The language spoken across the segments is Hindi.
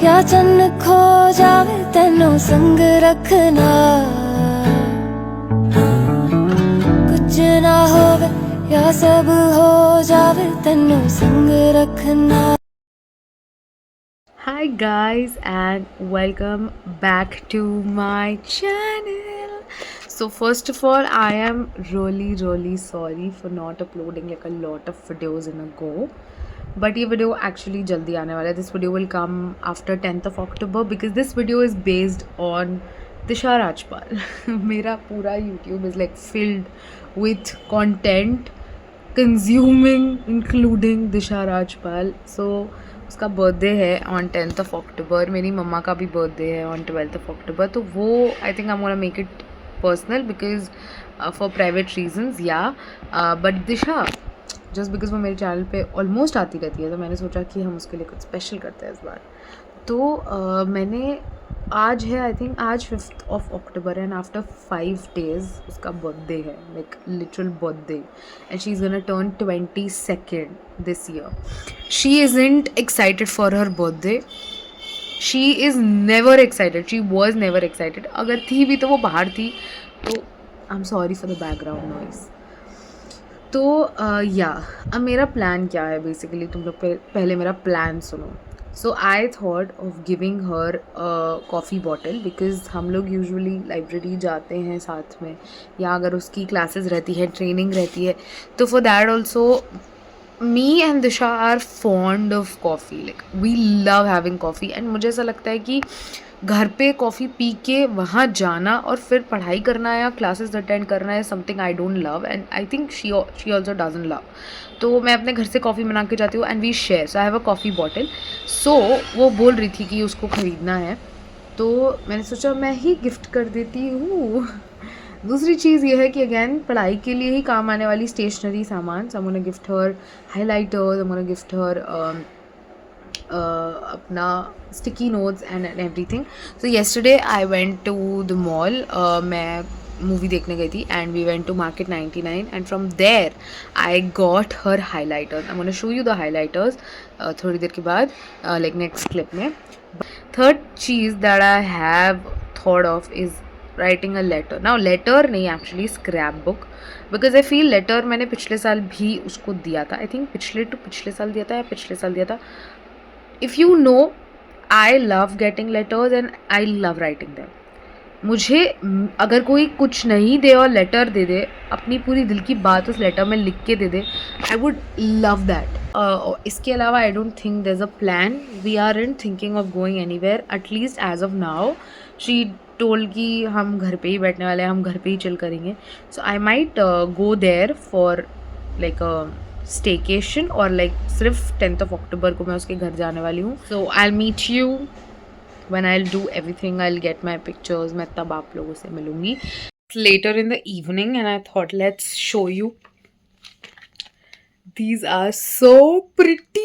या चन्न खो जावे तेनों संग रखना, कुछ ना होवे या सब हो जावे तेनों संग रखना. Hi guys and welcome back to my channel. So first of all, I am really sorry for not uploading like a lot of videos in a go. But ये video actually जल्दी आने वाला है. This video will come after 10th of October because this video is based on Disha Rajpal. मेरा पूरा YouTube is like filled with content consuming including Disha Rajpal. So उसका बर्थडे है ऑन 10th ऑफ अक्टूबर. मेरी मम्मा का भी बर्थडे है ऑन 12th ऑफ अक्टूबर. तो वो I think I am gonna make it personal because for private reasons या बट दिशा जस्ट बिकॉज वो मेरे चैनल पे ऑलमोस्ट आती रहती है, तो मैंने सोचा कि हम उसके लिए कुछ स्पेशल करते हैं इस बार. तो मैंने आज है, आई थिंक आज 5th ऑफ अक्टूबर है, एंड आफ्टर 5 days उसका बर्थडे है, like literal birthday, and she is gonna turn 22nd this year. She isn't excited for her birthday. She is never excited. She was never excited. अगर थी भी तो वो बाहर थी. तो I am sorry for the background noise. तो या अब मेरा प्लान क्या है बेसिकली, तुम लोग पहले मेरा प्लान सुनो. So I thought of giving her coffee bottle because हम लोग यूजुअली लाइब्रेरी जाते हैं साथ में, या अगर उसकी क्लासेस रहती है, ट्रेनिंग रहती है, तो for that also me and Disha are fond of coffee. Like we love having coffee. And मुझे ऐसा लगता है कि घर पे कॉफ़ी पी के वहाँ जाना और फिर पढ़ाई करना या क्लासेस अटेंड करना है something I don't love, and I think she also doesn't love. तो मैं अपने घर से कॉफ़ी बना के जाती हूँ and we share. So I have a coffee bottle. So वो बोल रही थी कि उसको ख़रीदना है, तो मैंने सोचा मैं ही गिफ्ट कर देती हूँ. दूसरी चीज़ ये है कि अगैन पढ़ाई के लिए ही काम आने वाली स्टेशनरी सामान. So I am gonna gift her highlighters, I am gonna gift her अपना sticky notes and everything. So yesterday I went to the mall. मैं मूवी देखने गई थी and we went to market 99 and from there I got her highlighters. I am gonna show you the highlighters थोड़ी देर के बाद, लाइक नेक्स्ट क्लिप में. थर्ड चीज़ that I have thought of is writing a letter. Now letter नहीं, actually scrap book, because I feel letter मैंने पिछले साल भी उसको दिया था. आई थिंक पिछले साल दिया था या पिछले साल दिया था. If you know, I love getting letters and I love writing them. मुझे अगर कोई कुछ नहीं दे और लेटर दे दे, अपनी पूरी दिल की बात उस लेटर में लिख के दे दे, आई वुड लव दैट. इसके अलावा I don't think there is a plan. We are in thinking of going anywhere at least as of now. She told कि हम घर पे ही बैठने वाले हैं, हम घर पे ही चिल करेंगे. So I might go there for like staycation, और लाइक सिर्फ 10th ऑफ अक्टूबर को मैं उसके घर जाने वाली हूँ. So I will meet you when I'll do everything, I'll get my pictures. मैं तब आप लोगों से मिलूँगी later in the evening, and I thought let's show you. These are so pretty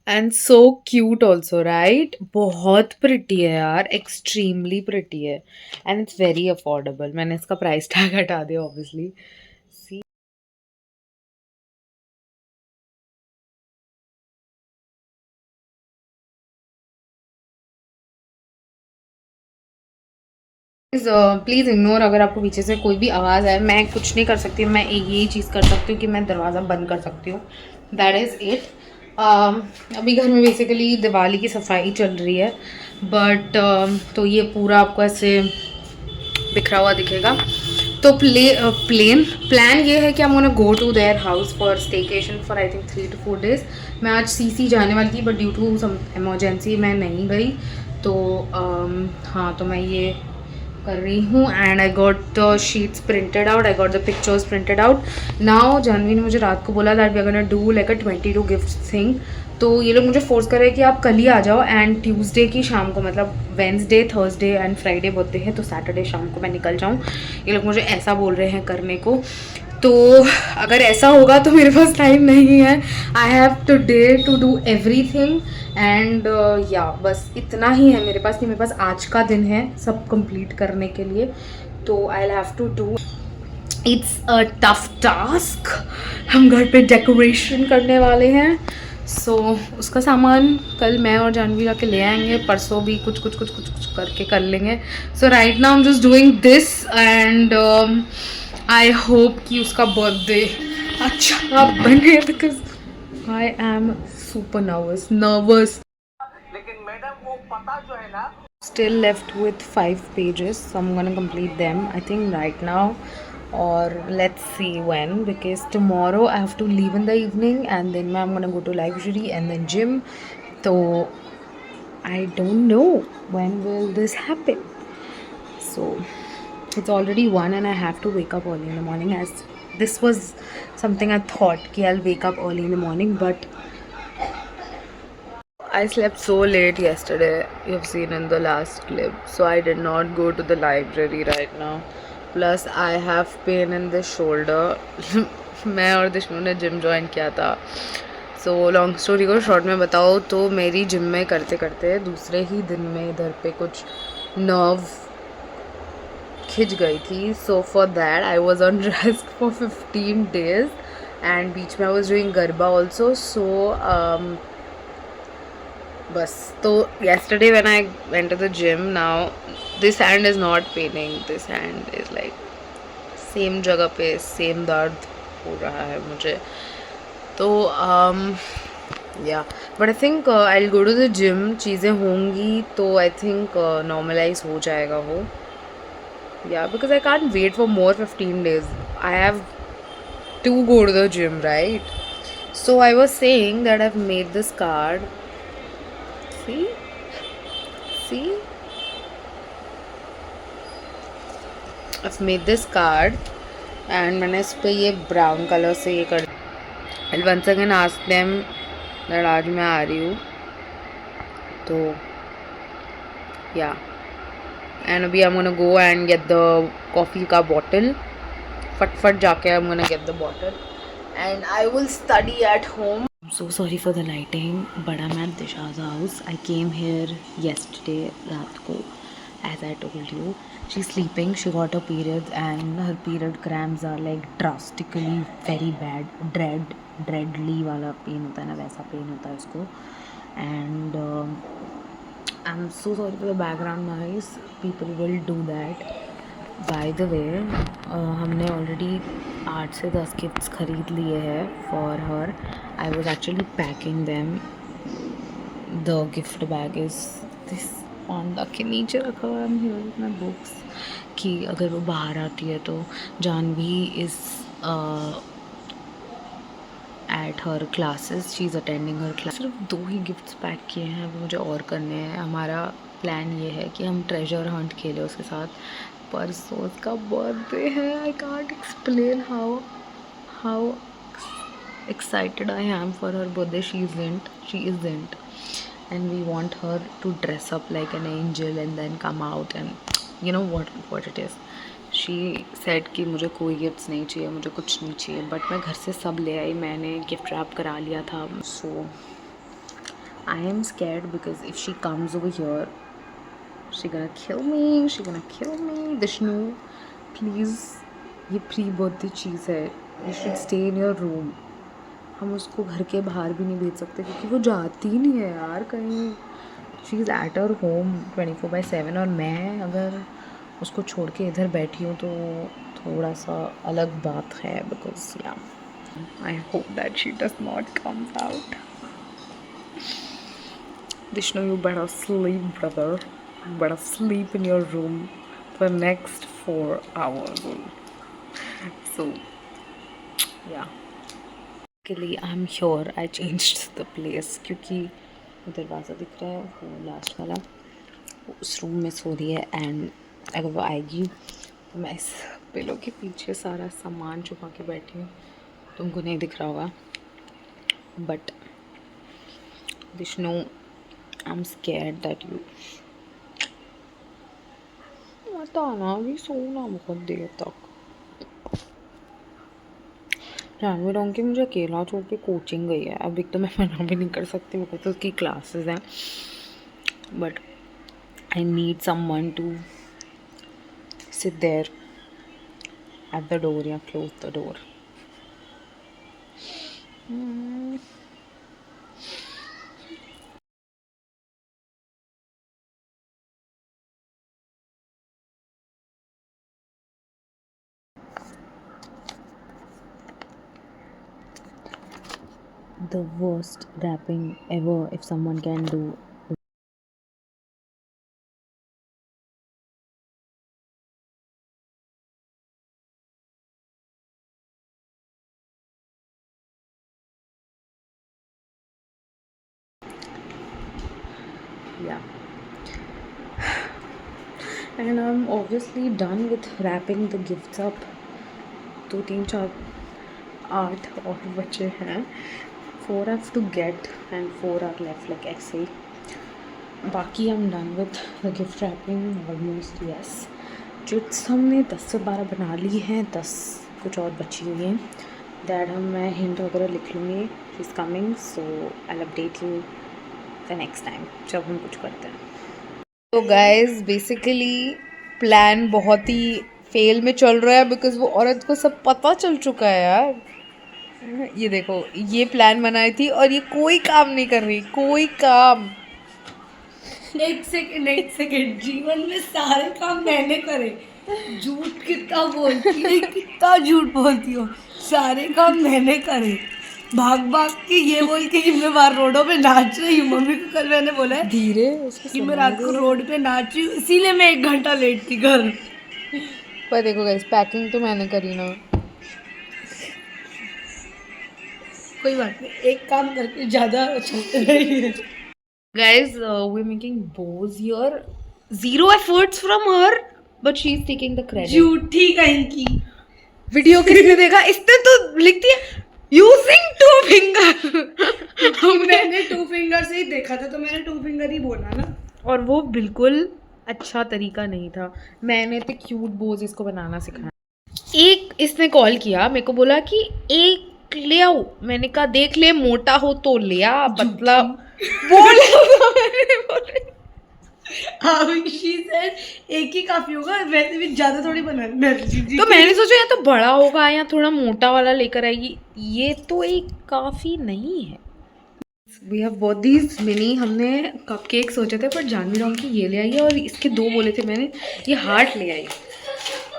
and so cute also, right? बहुत pretty है यार, extremely pretty है, and it's very affordable. मैंने इसका price tag हटा दिया obviously. See, प्लीज़ इग्नोर अगर आपको पीछे से कोई भी आवाज़ आए. मैं कुछ नहीं कर सकती, मैं यही चीज़ कर सकती हूँ कि मैं दरवाज़ा बंद कर सकती हूँ. That is it. अभी घर में बेसिकली दिवाली की सफाई चल रही है, बट तो ये पूरा आपको ऐसे बिखरा हुआ दिखेगा. तो प्लान ये है कि हम gonna go to their house for staycation for I think 3 to 4 days. मैं आज सीसी जाने वाली थी, but due to some emergency मैं नहीं गई. तो हाँ, तो मैं ये कर रही हूँ. And I got the sheets printed out, I got the pictures printed out. Now Janvi ने मुझे रात को बोला that we are gonna do like a 22 gift thing. तो ये लोग मुझे फोर्स कर रहे हैं कि आप कल ही आ जाओ, एंड ट्यूसडे की शाम को, मतलब Wednesday, Thursday and Friday birthday है, तो सैटरडे शाम को मैं निकल जाऊँ. ये लोग मुझे ऐसा बोल रहे हैं करने को. तो अगर ऐसा होगा तो मेरे पास टाइम नहीं है. I have today to do everything, and या बस इतना ही है मेरे पास, कि मेरे पास आज का दिन है सब कंप्लीट करने के लिए. तो I will have to do. It's a tough task. हम घर पे डेकोरेशन करने वाले हैं. सो उसका सामान कल मैं और जानवी जाके ले आएंगे, परसों भी कुछ करके कर लेंगे. So right now I am just doing this and I hope कि उसका बर्थडे अच्छा बने because I am super nervous. लेकिन मैडम वो पता जो है ना. Still left with 5 pages, so I'm gonna complete them I think right now, or let's see when, because tomorrow I have to leave in the evening and then I'm gonna go to library and then gym. So I don't know when will this happen. So it's already 1 and I have to wake up early in the morning, as this was something I thought ki I'll wake up early in the morning, but I slept so late yesterday, you've seen in the last clip, so I did not go to the library right now. Plus I have pain in the shoulder. मैं और दिशनु ने जिम ज्वाइन किया था. सो लॉन्ग स्टोरी को शॉर्ट में बताओ तो मेरी जिम में करते करते दूसरे ही दिन में इधर पे कुछ नर्व खिंच गई थी. So for that I was on rest for 15 days and बीच में I was doing garba also. So बस तो yesterday when I went to the gym, now this hand is not paining, this hand is like same जगह पे same दर्द हो रहा है मुझे. तो yeah, but I think I'll go to the gym, चीज़ें होंगी तो I think normalize हो जाएगा वो. Yeah, because I can't wait for more 15 days. I have to go to the gym, right? So I was saying that I've made this card. See, I've made this card and मैंने इस पे ये ब्राउन कलर से ये कर. I'll once again ask them that आज मैं आ रही हूँ तो yeah, and अभी I'm gonna go and get the coffee का bottle. फट जाके I'm gonna get the bottle and I will study at home. I'm so sorry for the lighting, but I'm at Disha's house. I came here yesterday रात को, as I told you. She's sleeping, she got her periods and her period cramps are like drastically very bad. Dreadly वाला पेन होता है ना, वैसा पेन होता है उसको. And I'm so sorry for the background noise. People will do that. By the way हमने ऑलरेडी 8 से 10 गिफ्ट्स ख़रीद लिए हैं for her. I was actually packing them. The gift bag is this panda के नीचे रखा हुआ है हियर विद माई बुक्स, कि अगर वो बाहर आती है तो Janvi is at her classes, she is attending her class. सिर्फ 2 ही गिफ्ट्स पैक किए हैं, वो मुझे और करने हैं. हमारा प्लान ये है कि हम ट्रेजर हंट खेलें उसके साथ. परसों उसका बर्थडे है. I can't explain how excited I am for her birthday. She isn't and we want her to dress up like an angel and then come out and you know what it is. She said कि मुझे कोई गिफ्ट्स नहीं चाहिए, मुझे कुछ नहीं चाहिए, बट मैं घर से सब ले आई. मैंने गिफ्ट रैप करा लिया था. So I am scared because if she comes over here she gonna kill me. Dishnu, please, ये प्री बर्थडे चीज़ है, you should stay in your room. हम उसको घर के बाहर भी नहीं भेज सकते क्योंकि वो जाती ही नहीं है यार कहीं. She is at her home 24/7 और मैं अगर उसको छोड़ के इधर बैठी हूँ तो थोड़ा सा अलग बात है. बिकॉज या I hope that she does not comes out. Dishnu, you better sleep, brother. You better sleep in your room for the next 4 hours. So, yeah. Luckily, I'm here. I changed the place क्योंकि वो दरवाज़ा दिख रहा है, वो लास्ट वाला, उस रूम में सो रही है. एंड अगर वो आएगी तो मैं इस पिलो के पीछे सारा सामान छुपा के बैठी हूँ, तुमको नहीं दिख रहा होगा. But Dishnu, I'm scared that you मत आना भी, सोना बहुत देर तक. जानवी डोंकी मुझे अकेला छोड़ के कोचिंग गई है. अब एक तो मैं मना भी नहीं कर सकती बिकॉज उसकी क्लासेस हैं, but I need someone to sit there at the door या close the door. the worst wrapping ever if someone can do. Yeah. And I'm obviously done with wrapping the gifts up. 2 3 4 8 और बचे हैं. 4 I have to get and 4 are left like ऐसे. बाकी I'm done with the gift wrapping almost. Yes. Chits हमने 10 से 12 बना ली हैं. 10 कुछ और बची हुई हैं. दैट मैं हिंट वगैरह लिख लूँगी. She is coming, so I will update you the next time जब हम कुछ करते हैं. तो गाइज बेसिकली प्लान बहुत ही फेल में चल रहा है बिकॉज वो औरत को सब पता चल चुका है यार. ये देखो, ये प्लान बनाई थी और ये कोई काम नहीं कर रही. कोई काम. एक सेकंड जीवन में सारे काम मैंने करे. झूठ कितना बोलती है, कितना झूठ बोलती हो. सारे काम मैंने करे. भाग भाग के ये बोल के कि मैं बाहर रोडों पे नाच रही हूँ. मम्मी को कल मैंने बोला है धीरे कि मैं रात को रोड पे नाच रही हूँ, इसीलिए मैं 1 घंटा लेट थी घर. पर देखो गाइस, पैकिंग तो मैंने करी ना. कोई बात नहीं, एक काम करके ज़्यादा चलते रहिए. Guys, we're making bows here. Zero efforts from her, but she's taking the credit. झूठी कहीं की. वीडियो किसने देखा? इसने तो लिख दिया using 2 finger. मैंने 2 फिंगर से ही देखा था तो मैंने 2 फिंगर ही बोला ना. और वो बिल्कुल अच्छा तरीका नहीं था. मैंने तो क्यूट बोज इसको बनाना सिखाया. एक इसने कॉल किया, मेरे को बोला कि एक ले आओ. मैंने कहा देख ले, मोटा हो तो ले आ, पतला बोले. एक ही काफी होगा, वैसे भी ज्यादा थोड़ी बनाना. तो मैंने सोचा या तो बड़ा होगा या थोड़ा मोटा वाला लेकर आएगी. ये तो एक काफी नहीं है. We have bought these mini. हमने कपकेक सोचे थे पर जानवी रॉन्ग की ये ले आई है और इसके 2 बोले थे मैंने. ये हार्ट ले आई.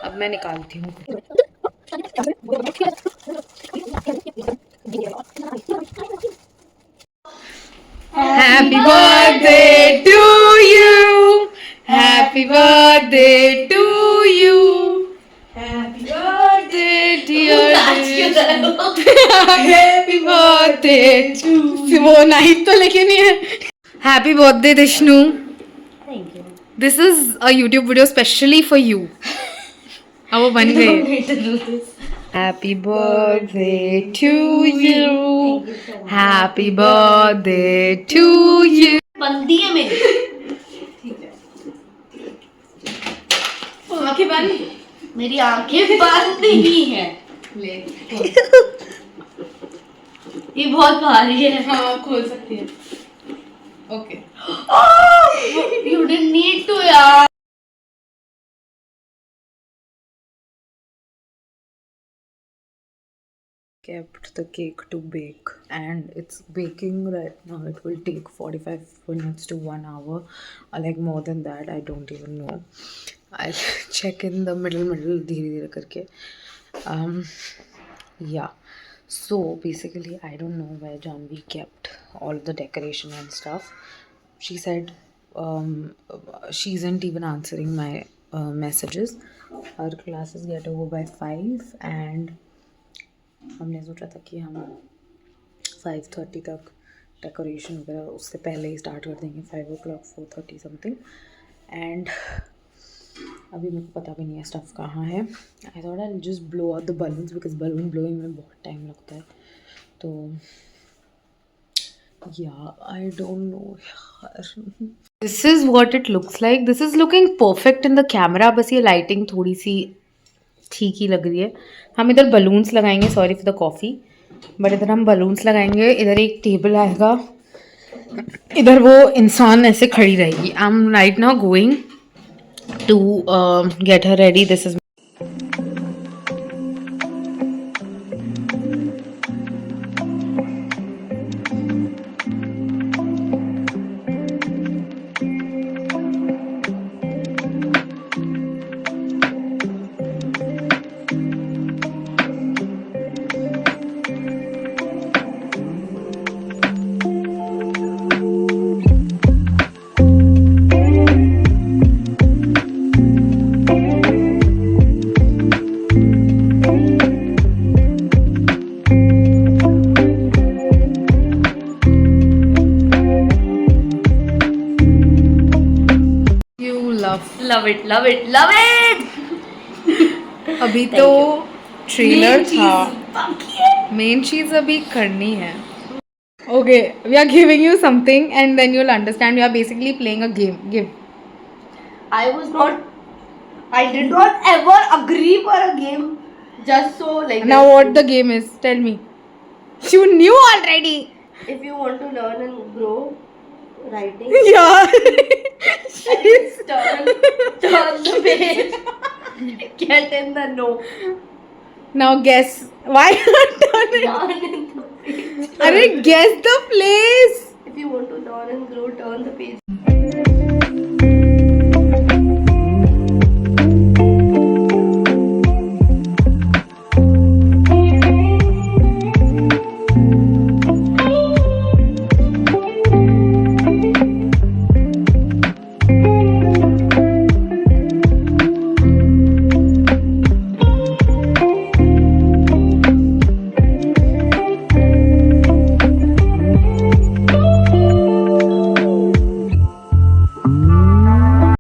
अब मैं निकालती हूँ. Happy birthday to you. Happy birthday to you. Happy birthday dear. Happy birthday to you. वो नाइट तो लेके नहीं है. Happy birthday Dishnu. Thank you. This is a YouTube video specially for you. अब वो बन गई. Happy birthday to you. Happy birthday to you. बंदी है मेरी. ठीक है. आंखें बंद. मेरी आंखें बंद नहीं है. ले. ये बहुत भारी है. हाँ, खोल सकती है. Okay. You didn't need to यार. Kept the cake to bake and it's baking right now. It will take 45 minutes to 1 hour or like more than that. I don't even know. I'll check in the middle धीरे धीरे करके. Yeah, so basically I don't know where Janvi kept all the decoration and stuff. She said she isn't even answering my messages. Her classes get over by 5 and हमने सोचा था कि हम 5:30 तक डेकोरेशन वगैरह उससे पहले ही स्टार्ट कर देंगे. 5 o'clock 4:30 समथिंग. एंड अभी मेरे को पता भी नहीं है स्टफ़ कहाँ है. I thought I just blow out the balloons because balloon blowing में बहुत टाइम लगता है. तो या आई डोंट नो यार. This is what it looks like. This is looking perfect in the camera. बस ये लाइटिंग थोड़ी सी ठीक ही लग रही है. हम इधर बलून्स लगाएंगे. Sorry for the coffee, but इधर हम बलून्स लगाएंगे. इधर एक टेबल आएगा. इधर वो इंसान ऐसे खड़ी रहेगी. I am right now going to get her ready. This is stuff. Love it, love it, love it. अभी तो ट्रेलर था, बाकी है. मेन चीज अभी करनी है. Okay, we are giving you something and then you'll understand. We are basically playing a game. Give. I did not ever agree for a game just so like Now that. what the game is? Tell me. You knew already. If you want to learn and grow writing, Yeah. turn the page. Get in the know. Now guess. Why not turn it? Turn in the page. Arey, guess the place. If you want to learn and grow, turn the page.